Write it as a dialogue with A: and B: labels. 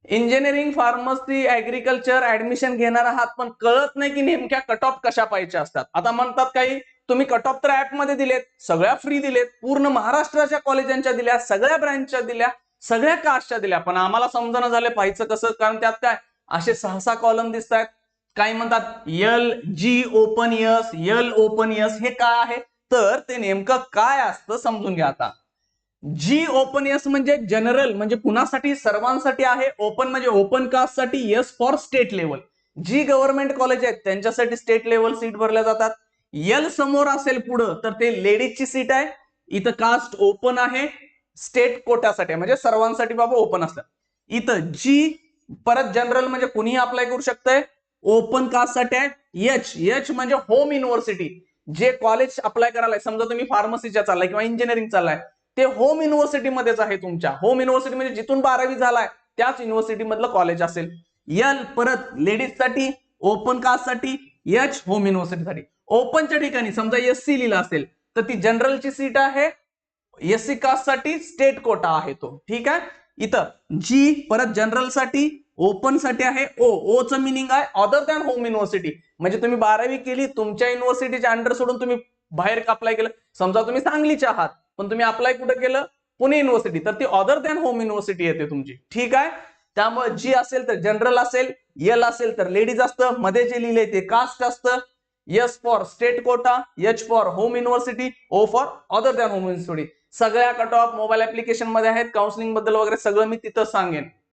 A: Engineering, pharmacy, agriculture admission घेणार आहात, पण कळत नाही की नेमक्या कट ऑफ कशा पाहिजे असतात. आता म्हणतात काही तुम्ही कट ऑफ तर ऍप मध्ये दिलेत, सगळ्या फ्री दिलेत, पूर्ण महाराष्ट्राच्या कॉलेजांच्या दिल्या, सगळ्या ब्रँचच्या दिल्या, सगळ्या कास्टच्या दिल्या, पण आम्हाला समजणं झालं पाहिजे कसं. कारण त्यात काय असे 6-6 कॉलम दिसत आहेत. काही म्हणतात L G open S, L open S, हे काय आहे तर ते नेमकं काय असतं समजून घ्या. आता जी ओपन यस म्हणजे जनरल, म्हणजे कुणासाठी, सर्वांसाठी आहे. ओपन म्हणजे ओपन कास्टसाठी, यस फॉर स्टेट लेवल, जी गव्हर्नमेंट कॉलेज आहेत त्यांच्यासाठी स्टेट लेवल सीट भरल्या जातात. यल समोर असेल पुढं तर ते लेडीजची सीट आहे. इथं कास्ट ओपन आहे, स्टेट कोट्यासाठी म्हणजे सर्वांसाठी बाबा ओपन असतात. इथं जी परत जनरल म्हणजे कुणीही अप्लाय करू शकतंय, ओपन कास्टसाठी आहे. एच म्हणजे होम युनिव्हर्सिटी, जे कॉलेज अप्लाय करायला, समजा तुम्ही फार्मसीच्या चाललाय किंवा इंजिनिअरिंग चाललाय, ते होम युनिव्हर्सिटी मध्येच आहे. तुमच्या होम युनिव्हर्सिटी म्हणजे जिथून 12वी झालाय त्याच युनिव्हर्सिटी मधलं कॉलेज असेल. यल परत लेडीजसाठी, ओपन कास्टसाठी, एच होम युनिव्हर्सिटीसाठी. ओपनच्या ठिकाणी समजा एससी लिहिलं असेल तर ती जनरलची सीट आहे, एससी कास्टसाठी स्टेट कोटा आहे तो. ठीक आहे. इथं जी परत जनरल साठी, ओपन साठी आहे ओ. ओचं मिनिंग आहे अदर दॅन होम युनिव्हर्सिटी, म्हणजे तुम्ही 12वी केली, तुमच्या युनिव्हर्सिटीच्या अंडर सोडून तुम्ही बाहेर अप्लाय केलं, समजा तुम्ही सांगलीचे आहात पण तुम्ही अप्लाय कुठे केलं, पुणे युनिव्हर्सिटी, तर ती अदर दॅन होम युनिव्हर्सिटी येते तुमची. ठीक आहे. त्यामुळे जी असेल तर जनरल असेल, यल असेल तर लेडीज असतं, मध्ये जे लिहिले ते कास्ट असतं, S for state quota, H for home university, O for other than home university. सगळ्या कट ऑफ मोबाईल ऍप्लिकेशन मध्ये आहेत. काउन्सिलिंग बद्दल वगैरे सगळं मी तिथं सांगेन.